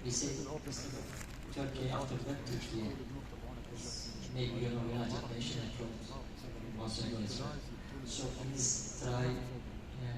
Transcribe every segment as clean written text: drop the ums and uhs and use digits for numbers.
we say Turkey after that Turkey. Maybe you know United Nations and once ago as well. So please try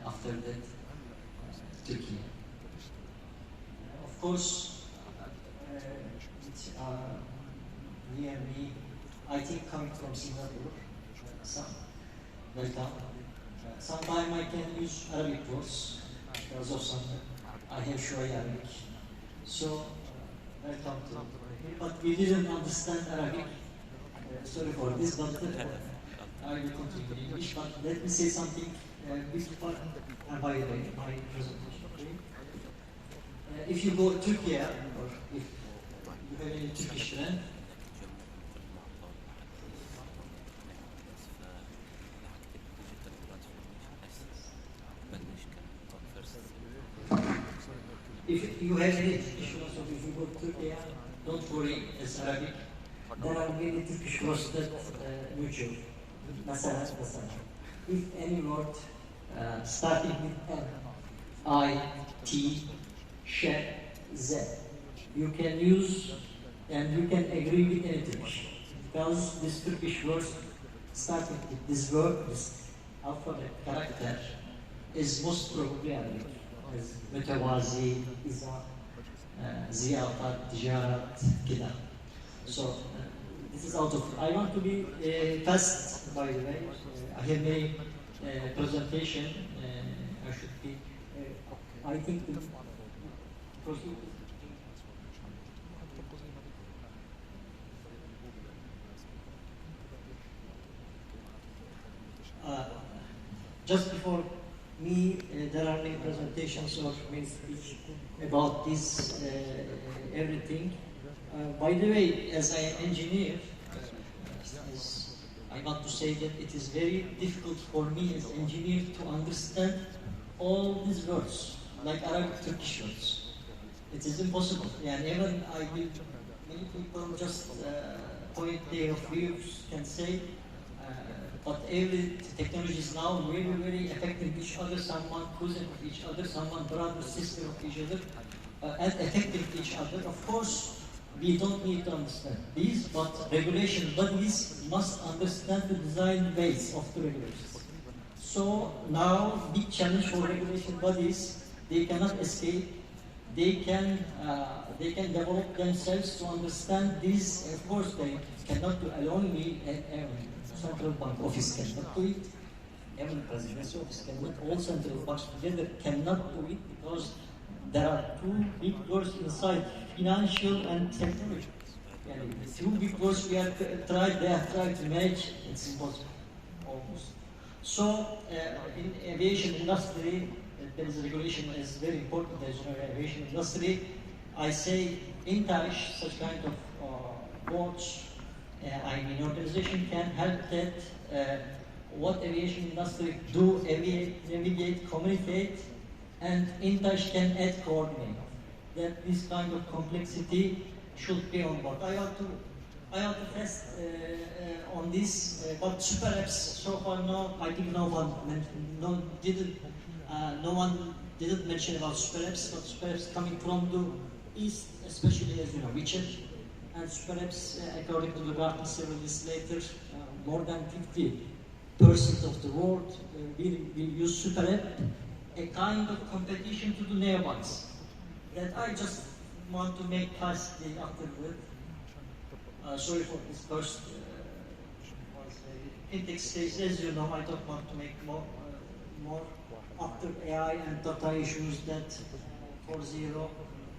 after that Turkey. Of course, it's near me. I think coming from Singapore. Welcome. Sometimes I can use Arabic words because of some. I have Shoei Arabic. So welcome to. But we didn't understand Arabic. Sorry for this, but I will continue in English. But let me say something before, by the way, my presentation. If you go to Turkey, or if you have any Turkish friend, if you have any Turkish words, or if you go to Turkey, don't worry, it's Arabic. There are many Turkish words that mutual. Mesela. If any word starting with M, I, T, Ş, Z, you can use and you can agree with any Turkish. Because this Turkish word starting with this word, this alphabet character, is most probably Arabic. As mütevazi, izah, ziyafat, ticaret, kida. So this is out of. I want to be fast, by the way. I have made presentation. I should be. I think the proceed. Just before me, there are many presentations or many speech about this everything. By the way, as I am engineer, I want to say that it is very difficult for me as engineer to understand all these words, like Arabic Turkish words. It is impossible. And even I will, many people just point their views can say, but every technology is now very, very affecting each other, someone cousin of each other, someone brother, sister of each other, and affecting each other. Of course, we don't need to understand these, but regulation bodies must understand the design base of the regulations. So now, big challenge for regulation bodies, they cannot escape. They can develop themselves to understand these. Of course, they cannot do alone. Central bank office cannot do it. Every presidency office cannot. All central banks together cannot do it because there are two big words inside: financial and technology. And the two big words they have tried to manage. It's impossible, almost. So in aviation industry, there is regulation is very important. As you know, aviation industry, I say INTAJ, such kind of boards. Organization can help that what aviation industry do, navigate, communicate, and INTAJ can add coordinate. That this kind of complexity should be on board. I want to test on this, but super apps so far I think no one didn't mention about super apps, but super apps coming from the east, especially as you know, WeChat. And super apps, according to the Gartner several years later, more than 50% of the world will use super app, a kind of competition to the neobanks. That I just want to make fast after that. Sorry for this first fintech stage. As you know, I don't want to make more after AI and data issues that 4.0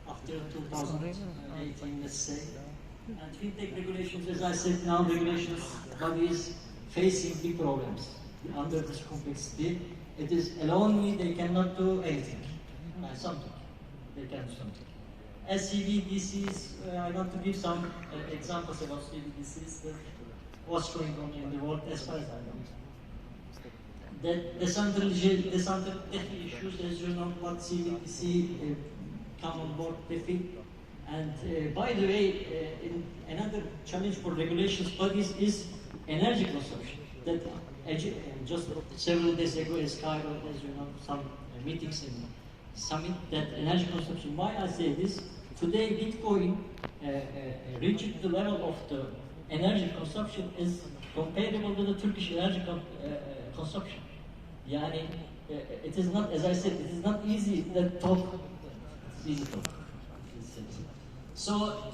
after 2018, let's say. And fintech regulations, as I said, now regulations bodies facing big problems under this complexity. It is alone they cannot do anything. Something. They can do something. As CBDCs, I want to give some examples about CBDCs, what's going on in the world as far as I know. That decentralization issues, as you know, what CBDC come on board, DeFi. And by the way, another challenge for regulations bodies is energy consumption. That just several days ago in Cairo, as you know, some meetings in summit that energy consumption. Why I say this? today Bitcoin reached the level of the energy consumption is comparable to the Turkish energy consumption. Yani, it is not, as I said, it is not easy that talk. It's easy talk. So,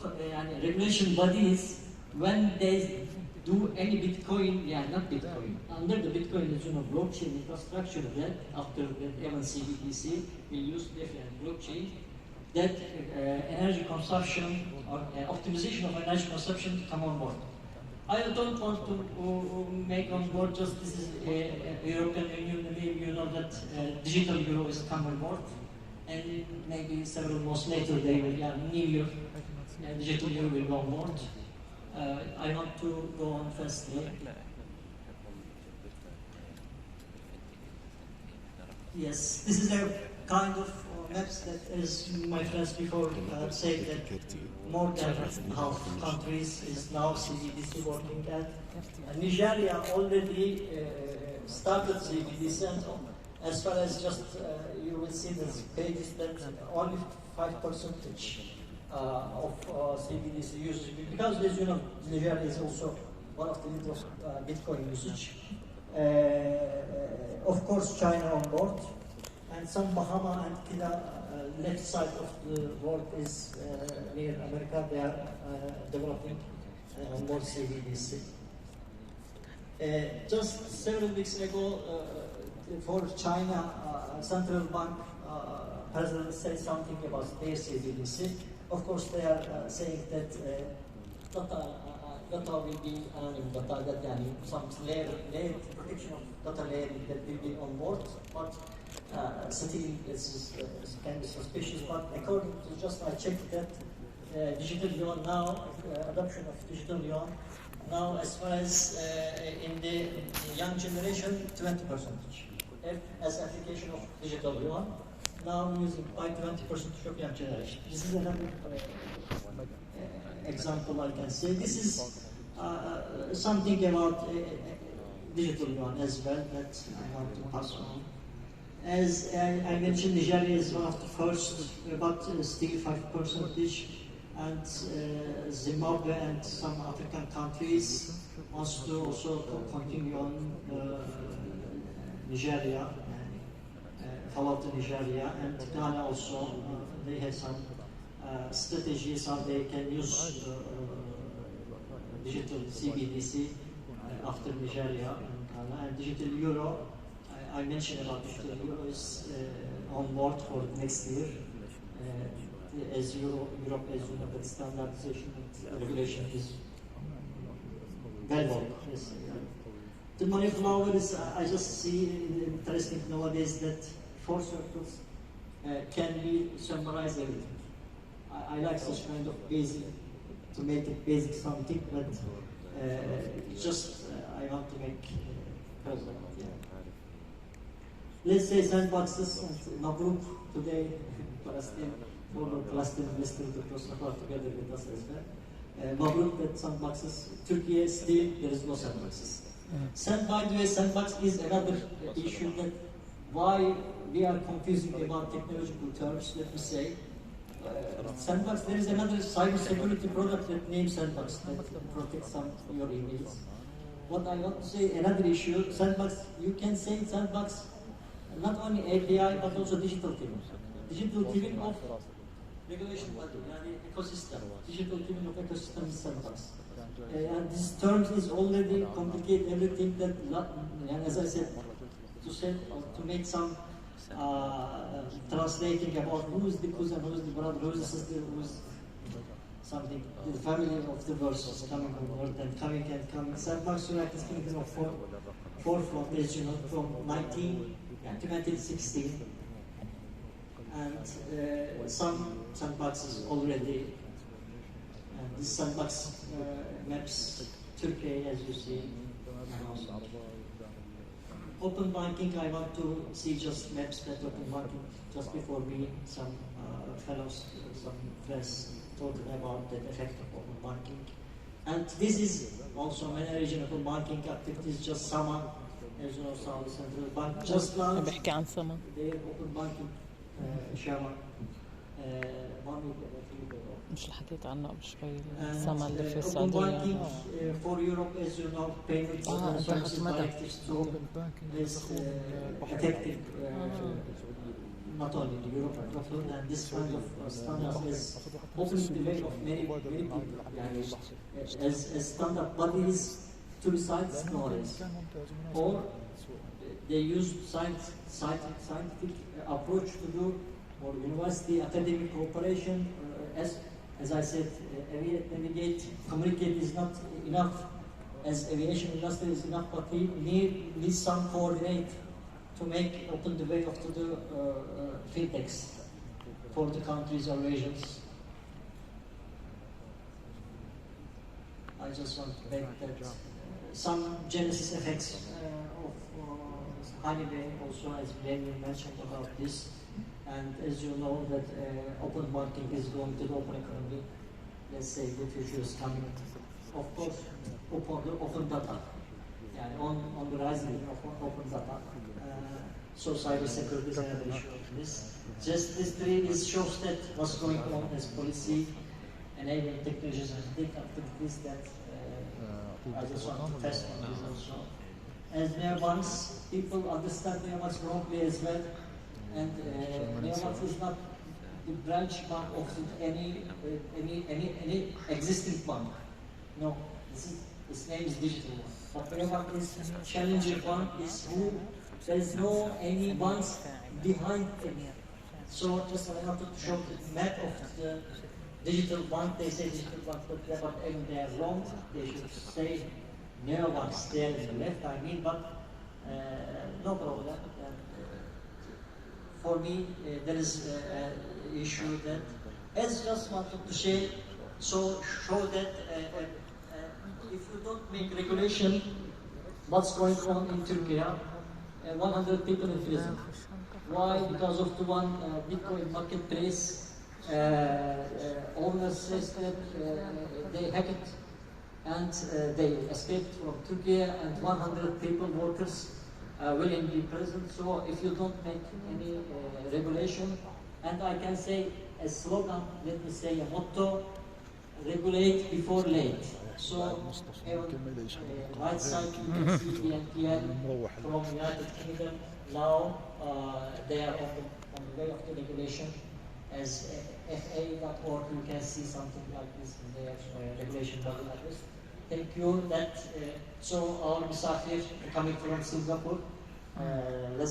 regulation bodies, when they do any Bitcoin, not Bitcoin, under the Bitcoin blockchain infrastructure, that after that even CBDC will use different blockchain, that energy consumption or optimization of energy consumption come on board. I don't want to make on board just this is European Union, maybe you know that digital euro is come on board, and maybe several months later they will, New Year, digital euro will go on board. I want to go on firstly. Yes, this is a kind of maps that, as my friends before said, that more than half countries is now CBDC working at. Nigeria already started CBDC, and as far as just you will see the pages that only 5% of CBDC usage, because as you know, Nigeria is also one of the leaders of Bitcoin usage. Of course, China on board, and some Bahama and Kila left side of the world is near America. They are developing on board CBDC. Just several weeks ago, for China, central bank president said something about their CBDC. Of course, they are saying that data will be data, that some layer protection of data layer that will be on board, but still this is kind of suspicious. But according to just I checked that digital yuan now, adoption of digital yuan now, as far as in the young generation, 20% as application of digital yuan. Now using by 20% of young generation. This is another example I can say. This is something about digital yuan as well that I want to pass on. As I mentioned, Nigeria is one of the first, but still 5%, and Zimbabwe and some African countries wants to also continue on Nigeria. Follow to Nigeria, and Ghana also, they have some strategies how they can use digital CBDC after Nigeria and Ghana. And digital euro, I mentioned about digital euro is on board for next year. As Europe, as you know, the standardization and regulation is well. Yes. The money flow is, I just see interesting nowadays that 4 circles can be summarized everything. I like such kind of basic, to make it basic something, but just I want to make present. Yeah. Let's say sandboxes and Mabruk today, Palestine, former Palestinian minister, Mustafa, together with us as well. Mabruk that sandboxes, Turkey still there is no sandboxes. By the way, sandbox is another issue that why we are confusing about technological terms, let me say. Sandbox, there is another cybersecurity product that names Sandbox that protects some of your emails. What I want to say, another issue, Sandbox, you can say Sandbox, not only API, but also digital twin. Digital twin of regulation body, ecosystem. Digital twin of ecosystem is Sandbox. And this term is already complicate everything that, as I said, to make some translating about who is the cousin, who is the brother, who is the sister, who is something, the family of the verses coming on board and coming and coming. Sandbox United Kingdom of forefront, as you know, from 2016. And some sandboxes already, and this sandbox maps Turkey, as you see. Open banking, I want to see just maps that open banking. Just before me, some fellows, some friends talked about the effect of open banking. And this is also MENA region open banking activities, just Sama, as you know, Saudi Central Bank, just launched their open banking, Shama, 1 week ago, مش اللي حكيت عنه قبل شوي And السما اللي في open السعودية. banking for Europe, as you know, payment services directives too is effective not only in Europe but also, and this kind of standards is opening the way of many people. As standard bodies to recite stories, or they use scientific approach to do, or university academic cooperation. As I said, navigate, communicate is not enough. As aviation industry is enough, but we need some coordinate to make open the way of to the fintechs for the countries or regions. I just want to make that some genesis effects of Holiday also, as Lenny mentioned about this. And as you know that open banking is going to the open economy. Let's say the future is coming. Of course, open data. On the rising of open data. So cybersecurity is another issue of this. Just this three shows that what's going on as policy, enabling technologies and big activities that I just want to test on this also. As neobanks, people understand neobanks wrongly as well. And neobanks is not the branch bank of any existing bank. No, this name is digital one. But neobank is challenger bank is who there is no any banks behind it. So just I wanted to show the map of the digital bank. They say digital bank, but they are wrong. They should say neobanks there in the left. I mean, but no problem. For me, there is an issue that, as just wanted to say, show that if you don't make regulation, what's going on in Turkey? 100 people in prison. Why? Because of the one Bitcoin marketplace. Owner says that they hacked it and they escaped from Turkey, and 100 people, workers, will be present. So if you don't make any regulation, and I can say a slogan, let me say a motto, regulate before late. So right side you can see the NPL from United Kingdom. Now they are on the way of the regulation. As fa.org you can see something like this in their regulation body like this. Thank you. That so our Musafir coming from Singapore. Let's